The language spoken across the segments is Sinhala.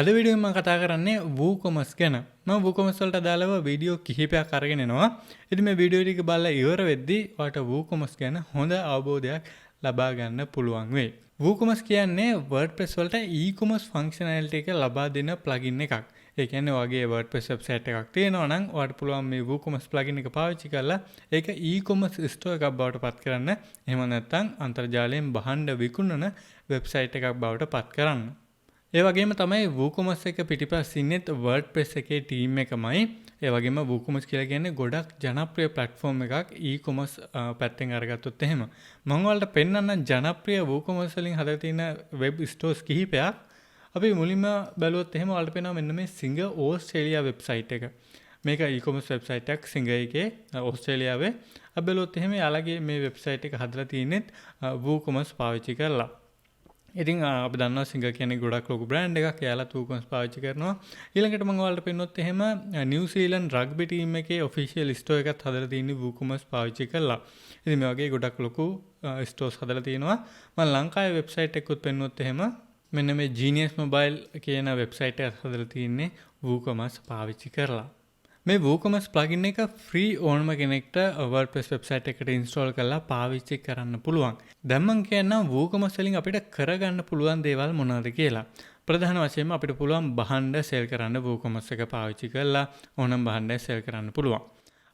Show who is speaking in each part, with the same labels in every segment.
Speaker 1: අද වීඩියෝ එකෙන් මම කතා කරන්නේ WooCommerce ගැන. මම WooCommerce වලට අදාළව වීඩියෝ කිහිපයක් අරගෙන එනවා. ඉතින් මේ වීඩියෝ ටික බලලා ඉවර වෙද්දී ඔයාලට WooCommerce ගැන හොඳ අවබෝධයක් ලබා ගන්න පුළුවන් වෙයි. WooCommerce කියන්නේ WordPress වලට e-commerce functionality එක ලබා දෙන plugin එකක්. ඒ කියන්නේ ඔයගේ WordPress website එකක් තියෙනවා නම් ඔයාලට පුළුවන් මේ WooCommerce plugin එක පාවිච්චි කරලා ඒක e-commerce store එකක් බවට පත් කරන්න. එහෙම නැත්නම් අන්තර්ජාලයෙන් බහඬ විකුණන website එකක් බවට පත් කරන්න. ඒ වගේම තමයි WooCommerce එක පිටිපස්සේ ඉන්නෙත් WordPress එකේ ටීම් එකමයි. ඒ වගේම WooCommerce කියලා කියන්නේ ගොඩක් ජනප්‍රිය platform එකක් e-commerce පැත්තෙන් අරගත්තොත් එහෙම. මම ඔයාලට පෙන්නන්නම් ජනප්‍රිය WooCommerce වලින් හදලා තියෙන web stores කිහිපයක්. අපි මුලින්ම බැලුවොත් එහෙම ඔයාලට පේනවා මෙන්න මේ සිංග ඕස්ට්‍රේලියා වෙබ්සයිට් එක. මේක e-commerce වෙබ්සයිට් එකක් සිංග එකේ ඕස්ට්‍රේලියාවේ. අපි බැලුවොත් එහෙම යාළගේ මේ වෙබ්සයිට් එක හදලා තියෙනෙත් WooCommerce පාවිච්චි කරලා. ඉතින් අපි දන්නවා සිංග කියන්නේ ගොඩක් ලොකු බ්‍රෑන්ඩ් එකක්. එයාලත් WooCommerce පාවිච්චි කරනවා. ඊළඟට මම ඔයාලට පෙන්නොත් එහෙම නිව්සීලන්ත රග්බි ටීම් එකේ ඔෆිෂියල් ස්ටෝර් එකක් හදලා තියෙන්නේ WooCommerce පාවිච්චි කරලා. ඉතින් මේ වගේ ගොඩක් ලොකු ස්ටෝර්ස් හදලා තියෙනවා. මම ලංකාවේ වෙබ්සයිට් එකකුත් පෙන්නොත් එහෙම මෙන්න මේ Genius Mobile කියන වෙබ්සයිට් එක හදලා තියෙන්නේ WooCommerce පාවිච්චි කරලා. මේ WooCommerce plugin එක free ඕනම කෙනෙක්ට WordPress website එකට install කරලා පාවිච්චි කරන්න පුළුවන්. දැන් මම කියන්නම් WooCommerce වලින් අපිට කරගන්න පුළුවන් දේවල් මොනවද කියලා. ප්‍රධාන වශයෙන්ම අපිට පුළුවන් බහඬ sell කරන්න WooCommerce එක පාවිච්චි කරලා ඕනම බහඬ sell කරන්න පුළුවන්.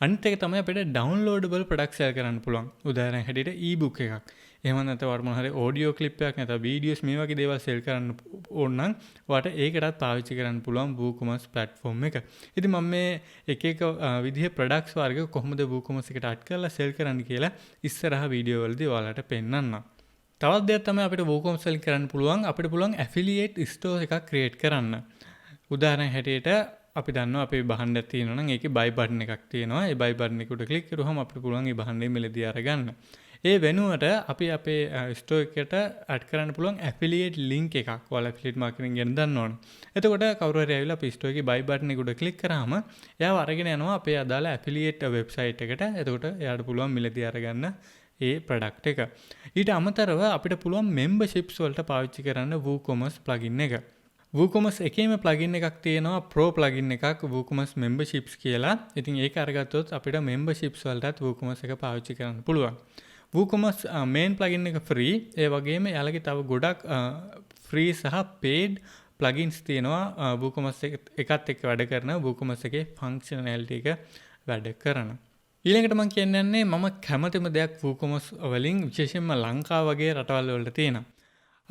Speaker 1: අනිත් එක තමයි අපිට downloadable products sell කරන්න පුළුවන්. උදාහරණයක් හැටියට e-book එකක්. එහෙම නැත්නම් ඔයාලට මොන හරි audio clip එකක් නැත්නම් videos මේ වගේ දේවල් sell කරන්න ඕන නම් ඔයාලට ඒකටත් පාවිච්චි කරන්න පුළුවන් WooCommerce platform එක. ඉතින් මම මේ එක විදිහේ products වර්ග කොහොමද WooCommerce එකට add කරලා sell කරන්න කියලා ඉස්සරහ වීඩියෝ වලදී ඔයාලට පෙන්නන්නම්. තවත් දෙයක් තමයි අපිට WooCommerce වලින් කරන්න පුළුවන්. අපිට පුළුවන් affiliate store එකක් create කරන්න. උදාහරණයක් හැටියට අපි දන්නවා අපේ බහඬක් තියෙනවා නම් ඒකේ buy button එකක් තියෙනවා. ඒ buy button එක උඩ click කරුවහම අපිට පුළුවන් ඒ බහඬේ මිලදී අරගන්න. ඒ වෙනුවට අපි අපේ store එකට add කරන්න පුළුවන් affiliate link එකක්. ඔයාලා affiliate marketing ගැන දන්නවනේ. එතකොට කවුරු හරි ඇවිල්ලා අපේ store එකේ buy button එක උඩ click කරාම එයාව අරගෙන යනවා අපේ අදාළ affiliate website එකට. එතකොට එයාට පුළුවන් මිලදී අරගන්න ඒ product එක. ඊට අමතරව අපිට පුළුවන් memberships වලට පාවිච්චි කරන්න WooCommerce plugin එක. WooCommerce එකේම plugin එකක් තියෙනවා pro plugin එකක් WooCommerce memberships කියලා. ඉතින් ඒක අරගත්තොත් අපිට memberships වලටත් WooCommerce එක පාවිච්චි කරන්න පුළුවන්. WooCommerce main plugin එක free. ඒ වගේම යාළගේ තව ගොඩක් free සහ paid plugins තියෙනවා WooCommerce එකත් එක්ක වැඩ කරන WooCommerce එකේ functionality එක වැඩ කරන. ඊළඟට මම කියන්නේ මම කැමතිම දෙයක් WooCommerce වලින් විශේෂයෙන්ම ලංකාව වගේ රටවල් වලට තියෙනවා.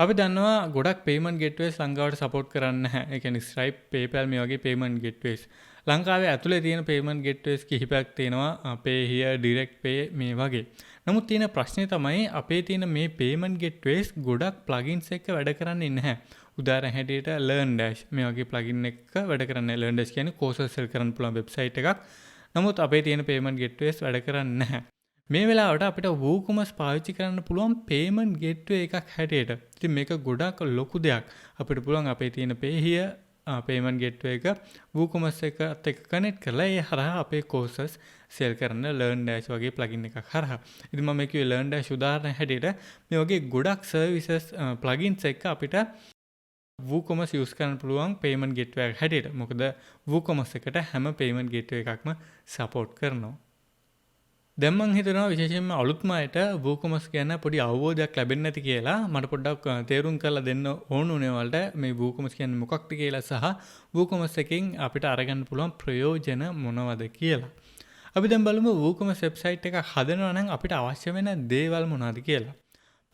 Speaker 1: අපි දන්නවා ගොඩක් payment gateways ලංකාවට support කරන්නේ නැහැ. ඒ කියන්නේ Stripe, PayPal මේ වගේ payment gateways. ලංකාවේ ඇතුලේ තියෙන payment gateways කිහිපයක් තියෙනවා. Pay here, Direct Pay මේ වගේ. නමුත් තියෙන ප්‍රශ්නේ තමයි අපේ තියෙන මේ payment gateways ගොඩක් plugins එක්ක වැඩ කරන්නේ නැහැ. උදාහරණ හැටියට LearnDash මේ වගේ plugin එකක වැඩ කරන්නේ. LearnDash කියන්නේ courses sell කරන්න පුළුවන් website එකක්. නමුත් අපේ තියෙන payment gateways වැඩ කරන්නේ නැහැ. මේ වෙලාවට අපිට WooCommerce පාවිච්චි කරන්න පුළුවන් payment gateway එකක් හැටියට. ඉතින් මේක ගොඩක් ලොකු දෙයක්. අපිට පුළුවන් අපේ තියෙන Pay here payment gateway එක WooCommerce එකත් එක්ක connect කරලා ඒ හරහා අපේ courses sell කරන LearnDash වගේ plugin එකක් හරහා. ඉතින් මම කිව්වේ LearnDash උදාහරණ හැටියට මේ වගේ ගොඩක් services plugins එක්ක අපිට WooCommerce use කරන්න පුළුවන් payment gateway එකක් හැටියට. මොකද WooCommerce එකට හැම payment gateway එකක්ම support කරනවා. දැන් මම හිතනවා විශේෂයෙන්ම අලුත්ම අයට WooCommerce ගැන පොඩි අවබෝධයක් ලැබෙන්නේ නැති කියලා මට පොඩ්ඩක් තේරුම් කරලා දෙන්න ඕන උනේ වලට මේ WooCommerce කියන්නේ මොකක්ද කියලා සහ WooCommerce එකෙන් අපිට අරගන්න පුළුවන් ප්‍රයෝජන මොනවද කියලා. අපි දැන් බලමු WooCommerce website එක හදනවා නම් අපිට අවශ්‍ය වෙන දේවල් මොනවද කියලා.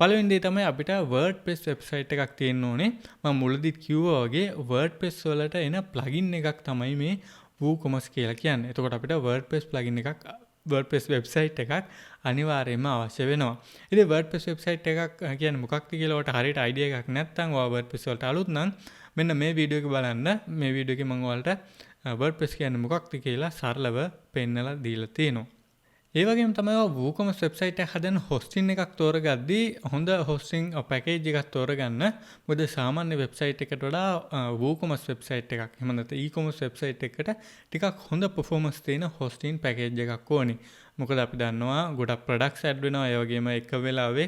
Speaker 1: පළවෙනි දේ තමයි අපිට WordPress website එකක් තියෙන්න ඕනේ. මම මුලදීත් කිව්වා වගේ WordPress වලට එන plugin එකක් තමයි මේ WooCommerce කියලා කියන්නේ. එතකොට අපිට WordPress plugin එකක් WordPress website එකක් අනිවාර්යයෙන්ම අවශ්‍ය වෙනවා. ඉතින් WordPress website එකක් කියන්නේ මොකක්ද කියලා ඔයාලට හරියට idea එකක් නැත්නම් ඔයා WordPress වලට අලුත් නම් මෙන්න මේ වීඩියෝ එක බලන්න. මේ වීඩියෝ එකේ මම ඔයාලට WordPress කියන්නේ මොකක්ද කියලා සරලව පෙන්නලා දීලා තියෙනවා. ඒ වගේම තමයි WooCommerce website එක හදන hosting එකක් තෝරගද්දී හොඳ hosting package එකක් තෝරගන්න. මොකද සාමාන්‍ය website එකට වඩා WooCommerce website එකක් එහෙම නැත්නම් e-commerce website එකකට ටිකක් හොඳ performance තියෙන hosting package එකක් ඕනේ. මොකද අපි දන්නවා ගොඩක් ප්‍රොඩක්ට්ස් ඇඩ් වෙනවා. ඒ වගේම එක වෙලාවේ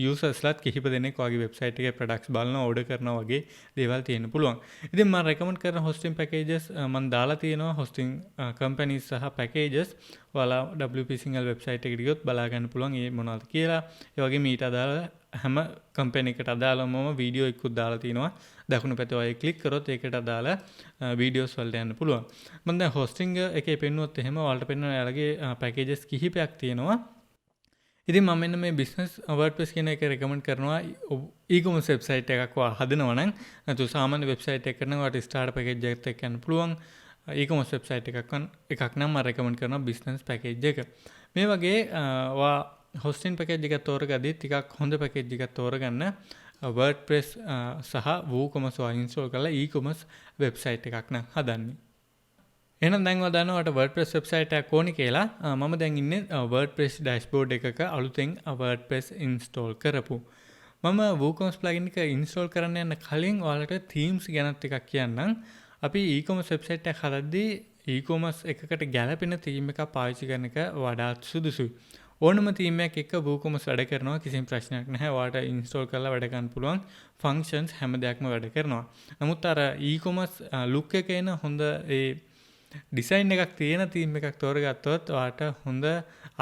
Speaker 1: යූසර්ස්ලාත් කිහිප දෙනෙක් වගේ වෙබ්සයිට් එකේ ප්‍රොඩක්ට්ස් බලනවා, ඕඩර් කරනවා වගේ දේවල් තියෙන්න පුළුවන්. ඉතින් මම රෙකමන්ඩ් කරන හොස්ටින් පැකේජස් මම දාලා තියෙනවා හොස්ටින් කම්පැනිස් සහ පැකේජස්. ඔයාලා WPSinhala වෙබ්සයිට් එකට ගියොත් බලා ගන්න පුළුවන් මේ මොනවද කියලා. ඒ වගේම ඊට අදාළ හැම කම්පැනි එකකට අදාළවම වීඩියෝ එකකුත් දාලා තිනවා. දකුණු පැත්තේ ඔය ක්ලික් කරොත් ඒකට අදාළ වීඩියෝස් වලට යන්න පුළුවන්. මම දැන් හොස්ටිංග් එකේ පෙන්නුවොත් එහෙම ඔයාලට පෙන්වන යාලගේ පැකේජස් කිහිපයක් තියෙනවා. ඉතින් මම මෙන්න මේ බිස්නස් WordPress කියන එක රෙකමන්ඩ් කරනවා e-commerce වෙබ්සයිට් එකක් හදනවා නම්. නැතු සාමාන්‍ය වෙබ්සයිට් එකක් කරනවා ඔයාලට ස්ටාර්ට් පැකේජ් එකත් එක්ක යන්න පුළුවන්. e-commerce වෙබ්සයිට් එකක් නම් මම රෙකමන්ඩ් කරනවා බිස්නස් පැකේජ් එක. මේ වගේ හොස්ටින් පැකේජ් එකක් තෝරගදී ටිකක් හොඳ පැකේජ් එකක් තෝරගන්න WordPress සහ WooCommerce ඉන්ස්ටෝල් කරලා e-commerce වෙබ්සයිට් එකක් නම් හදන්නේ. එහෙනම් දැන් ඔයා දන්නවට WordPress වෙබ්සයිට් එකක් ඕනි කියලා. මම දැන් ඉන්නේ WordPress dashboard එකක අලුතෙන් WordPress install කරපු. මම WooCommerce plugin එක install කරන්න යන කලින් ඔයාලට themes ගැන ටිකක් කියන්නම්. අපි e-commerce වෙබ්සයිට් එකක් හදද්දී e-commerce එකකට ගැලපෙන theme එකක් පාවිච්චි කරන එක වඩාත් සුදුසුයි. ඕනම theme එකක් එක්ක WooCommerce වැඩ කරනවා කිසිම ප්‍රශ්නයක් නැහැ. ඔයාලට install කරලා වැඩ ගන්න පුළුවන් functions හැම දෙයක්ම වැඩ කරනවා. නමුත් අර e-commerce look එක එන හොඳ ඒ ඩිසයින් එකක් තියෙන theme එකක් තෝරගත්තොත් ඔයාලට හොඳ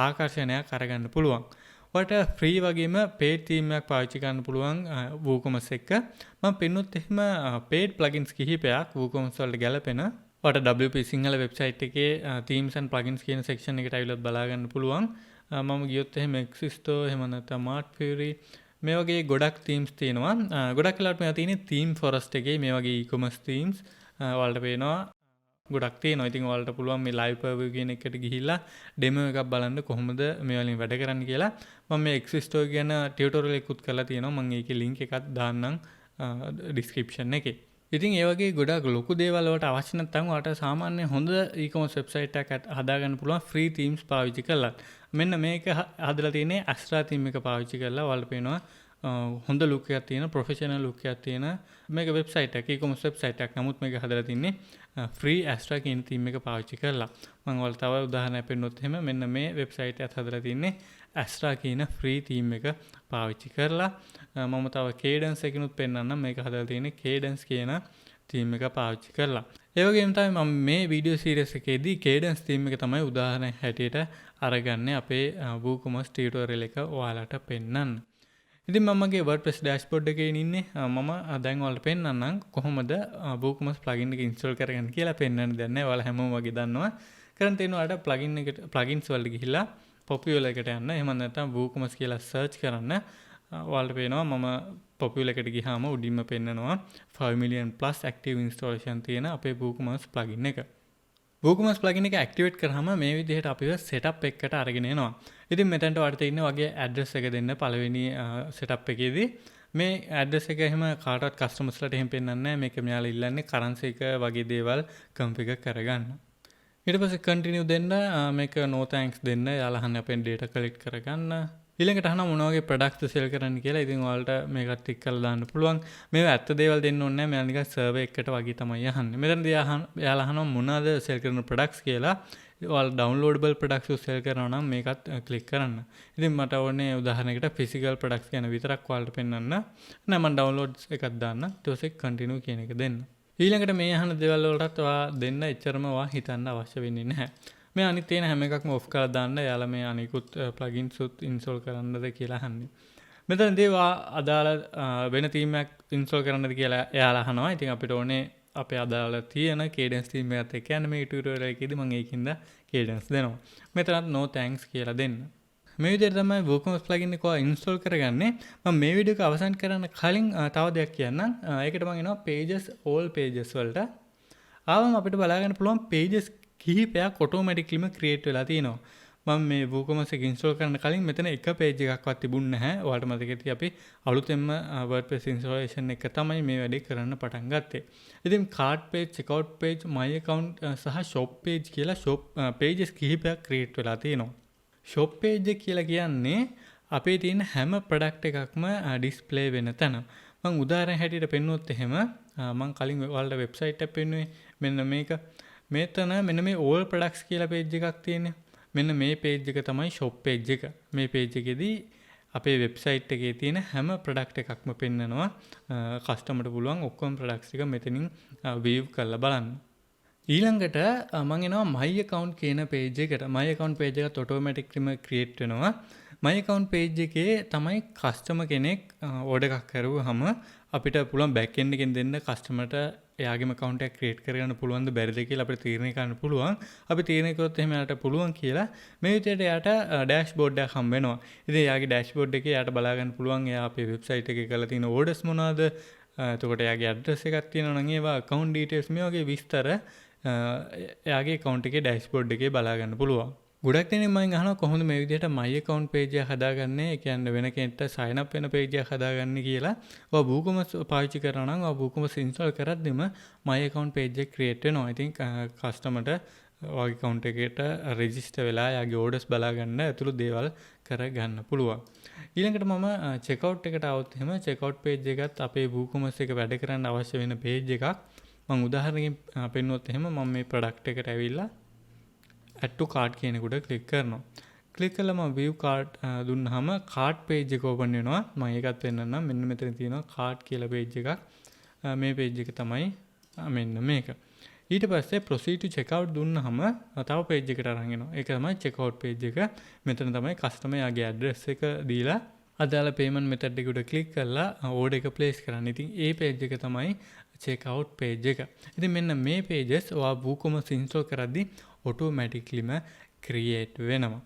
Speaker 1: ආකර්ෂණයක් අරගන්න පුළුවන්. ඔයාලට free වගේම paid theme එකක් පාවිච්චි කරන්න පුළුවන් WooCommerce එක. මම පෙන්නුත් එහෙම paid plugins කිහිපයක් WooCommerce වලට ගැලපෙන. ඔයාලට WPSinhala වෙබ්සයිට් එකේ themes and plugins කියන section එකට අවිලත් බලා ගන්න පුළුවන්. මම ගියොත් එහෙම Existo එහෙම නැත්නම් Mart Fury මේ වගේ ගොඩක් themes තියෙනවා. ගොඩක් වෙලාවට මේවා තියෙන්නේ theme forest එකේ මේ වගේ e-commerce themes ඔයාලට පේනවා. ගොඩක් තියෙනවා. ඉතින් ඔයාලට පුළුවන් මේ live preview කියන එකට ගිහිල්ලා demo එකක් බලන්න කොහොමද මේ වලින් වැඩ කරන්න කියලා. මම මේ Existo ගැන tutorial එකකුත් කරලා තියෙනවා. මම ඒකේ link එකක් දාන්නම් description එකේ. ඉතින් ඒ වගේ ගොඩක් ලොකු දේවල් වලට අවශ්‍ය නැත්නම් ඔයාලට සාමාන්‍ය හොඳ e-commerce වෙබ්සයිට් එකක් හදාගන්න පුළුවන් free themes පාවිච්චි කරලා. මෙන්න මේක හදලා තියෙන්නේ Astra theme එක පාවිච්චි කරලා. ඔයාලට පේනවා හොඳ look එකක් තියෙන professional look එකක් තියෙන මේක වෙබ්සයිට් එකක් e-commerce වෙබ්සයිට් එකක්. නමුත් මේක හදලා තින්නේ free Astra කියන theme එක පාවිච්චි කරලා. මම ඔයාලට තව උදාහරණයක් පෙන්නොත් එහෙම මෙන්න මේ වෙබ්සයිට් එකත් හදලා තින්නේ Astra කියන free theme එක පාවිච්චි කරලා. මම තව Cadence එකකිනුත් පෙන්නන්නම්. මේක හදලා තින්නේ Cadence කියන theme එක පාවිච්චි කරලා. ඒ වගේම තමයි මම මේ වීඩියෝ සීරීස් එකේදී Cadence theme එක තමයි උදාහරණයක් හැටියට අරගන්නේ අපේ WooCommerce tutorial එක ඔයාලට පෙන්නන්න. ඉතින් මම මගේ WordPress dashboard එකේ ඉන්නේ. මම දැන් ඔයාලට පෙන්නන්නම් කොහොමද WooCommerce plugin එක install කරගන්න කියලා පෙන්නන්න දෙයක් නැහැ. ඔයාලා හැමෝම වගේ දන්නවා. කරන් තියෙන ඔයාලට plugins වලට ගිහිල්ලා popular එකට යන්න. එහෙම නැත්නම් WooCommerce කියලා search කරන්න. ඔයාලට පේනවා මම popular එකට ගියාම උඩින්ම පෙන්නනවා 5 million plus active installation තියෙන අපේ WooCommerce plugin එක. WooCommerce plugin එක activate කරාම මේ විදිහට අපිව setup එකකට අරගෙන එනවා. ඉතින් මෙතනට ඔයාලට ඉන්න වගේ address එක දෙන්න පළවෙනි setup එකේදී. මේ address එක එහෙම කාටවත් customers ලාට එහෙම පෙන්නන්නේ නැහැ. මේක මෙයාලා ඉල්ලන්නේ currency එක වගේ දේවල් configure කරගන්න. ඊට පස්සේ continue දෙන්න මේක no thanks දෙන්න. යාලා අහන්නේ අපෙන් data collect කරගන්න. ඊළඟට අහනවා මොන වගේ products sell කරන්න කියලා. ඉතින් ඔයාලට මේකත් ටික් කරලා දාන්න පුළුවන්. මේවා ඇත්ත දේවල් දෙන්න ඕනේ නැහැ. මෙයා නිකන් survey එකකට වගේ තමයි අහන්නේ. මෙතනදී යාලා අහනවා මොනවාද sell කරන products කියලා. ඔයාලා downloadable products sell කරනවා නම් මේකත් click කරන්න. ඉතින් මට ඕනේ උදාහරණයකට physical products ගැන විතරක් ඔයාලට පෙන්වන්න. නෑ මම downloads එකක් දාන්න. ඊට පස්සේ continue කියන එක දෙන්න. ඊළඟට මේ අහන දේවල් වලටත් ඔයා දෙන්න එච්චරම ඔයා හිතන්න අවශ්‍ය වෙන්නේ නැහැ. මේ අනිත් තියෙන හැම එකක්ම ඔෆ් කරලා දාන්න. යාලා මේ අනිකුත් plugins උත් install කරන්නද කියලා අහන්නේ. මෙතනදී අදාළ වෙන theme එකක් install කරන්නද කියලා එයාලා අහනවා. ඉතින් අපිට ඕනේ අපේ අදාළ තියෙන Cadence theme එකත් එක්ක යන මේ tutorial එකේදී මම ඒකින්ද Cadence දෙනවා. මෙතනත් no thanks කියලා දෙන්න. මේ විදිහට තමයි WooCommerce plugin එක install කරගන්නේ. මම මේ වීඩියෝ එක අවසන් කරන්න කලින් තව දෙයක් කියන්නම්. ඒකට මම එනවා pages all pages වලට. ආවම අපිට බලා ගන්න පුළුවන් pages කිහිපයක් automaticallyම create වෙලා තියෙනවා. මම මේ WooCommerce එක install කරන්න කලින් මෙතන එක page එකක්වත් තිබුණ නැහැ. ඔයාලට මතක ඇති අපි අලුතෙන්ම WordPress installation එක තමයි මේ වැඩේ කරන්න පටන් ගත්තේ. ඉතින් cart page, checkout page, my account සහ shop page කියලා shop pages කිහිපයක් create වෙලා තියෙනවා. shop page එක කියලා කියන්නේ අපේ තියෙන හැම product එකක්ම display වෙන තැන. මම උදාහරණ හැටියට පෙන්නුවොත් එහෙම මම කලින් ඔයාලට website එක පෙන්නුවේ මෙන්න මේක. මෙතන මෙන්න මේ all products කියලා page එකක් තියෙන්නේ. මෙන්න මේ page එක තමයි shop page එක. මේ page එකේදී අපේ වෙබ්සයිට් එකේ තියෙන හැම ප්‍රොඩක්ට් එකක්ම පෙන්නනවා. කස්ටමර්ට පුළුවන් ඔක්කොම ප්‍රොඩක්ට්ස් ටික මෙතනින් view කරලා බලන්න. ඊළඟට මම එනවා my account කියන page එකට. my account page එකත් automatically create වෙනවා. my account page එකේ තමයි customer කෙනෙක් order එකක් කරුවාම අපිට පුළුවන් back end එකෙන් දෙන්න customer ට එයාගේම account එක create කරගන්න පුළුවන්ද බැරිද කියලා අපිට තීරණය කරන්න පුළුවන්. අපි තීරණය කරොත් එහෙම එයාට පුළුවන් කියලා මේ විදිහට එයාට dashboard එකක් හම්බ වෙනවා. ඉතින් එයාගේ dashboard එකේ එයාට බලා ගන්න පුළුවන් එයා අපේ website එකේ කරලා තියෙන orders මොනවද? එතකොට එයාගේ address එකක් තියෙනවා නම් ඒවා account details මේ වගේ විස්තර එයාගේ account එකේ dashboard එකේ බලා ගන්න පුළුවන්. ගොඩක් දෙනෙක් මම අහනවා කොහොමද මේ විදිහට my account page එක හදාගන්නේ? ඒ කියන්නේ වෙන කෙනෙක්ට sign up වෙන page එකක් හදාගන්නේ කියලා. ඔයා WooCommerce පාවිච්චි කරනවා නම් ඔයා WooCommerce install කරද්දිම my account page එක create වෙනවා. ඉතින් customer-ට ඔයාගේ account එකට register වෙලා යාගේ orders බලා ගන්න ඇතුළු දේවල් කරගන්න පුළුවන්. ඊළඟට මම checkout එකට આવොත් එහෙම checkout page එකත් අපේ WooCommerce එක වැඩ කරන්න අවශ්‍ය වෙන page එකක්. මම උදාහරණකින් පෙන්නුවොත් එහෙම මම මේ product එකට ඇවිල්ලා add to cart කියන එකට click කරනවා. click කළා මම view cart දුන්නාම cart page එක open වෙනවා. මම ඒකත් පෙන්නන්නම්. මෙන්න මෙතන තියෙනවා cart කියලා page එකක්. මේ page එක තමයි මෙන්න මේක. ඊට පස්සේ proceed to checkout දුන්නාම තව page එකකට අරන් එනවා. ඒක තමයි checkout page එක. මෙතන තමයි customer යාගේ address එක දීලා අදාළ payment method එකට click කරලා order එක place කරන්න. ඉතින් ඒ page එක තමයි checkout page එක. ඉතින් මෙන්න මේ pages ඔයා WooCommerce install කරද්දී automaticallyම create වෙනවා.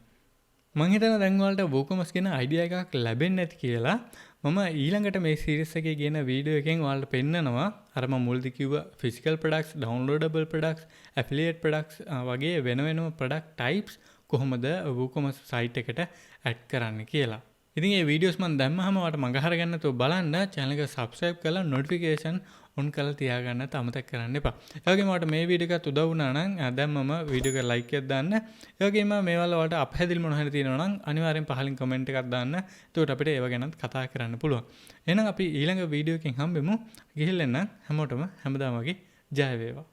Speaker 1: මම හිතනවා දැන් ඔයාලට WooCommerce ගැන idea එකක් ලැබෙන්නේ නැති කියලා. මම ඊළඟට මේ series එකේ කියන වීඩියෝ එකෙන් ඔයාලට පෙන්නනවා අර මම මුලදී කිව්ව physical products, downloadable products, affiliate products වගේ වෙන වෙනම product types කොහොමද WooCommerce site එකට add කරන්න කියලා. ඉතින් මේ වීඩියෝස් මම දැම්මහම ඔයාලට මඟ හරගන්න තෝ බලන්න channel එක subscribe කරලා notification on කරලා තියාගන්න අමතක කරන්න එපා. ඒ වගේම ඔයාලට මේ වීඩියෝ එකත් උදව් වුණා නම් දැන් මම වීඩියෝ එක like එකක් දාන්න. ඒ වගේම මේවල ඔයාලට අපහැදිලි මොනවා හරි තියෙනවා නම් අනිවාර්යෙන් පහලින් comment එකක් දාන්න. එතකොට අපිට ඒව ගැනත් කතා කරන්න පුළුවන්. එහෙනම් අපි ඊළඟ වීඩියෝ එකකින් හම්බෙමු. ගිහිල්ලා එන්න හැමෝටම හැමදාම වගේ ජය වේවා.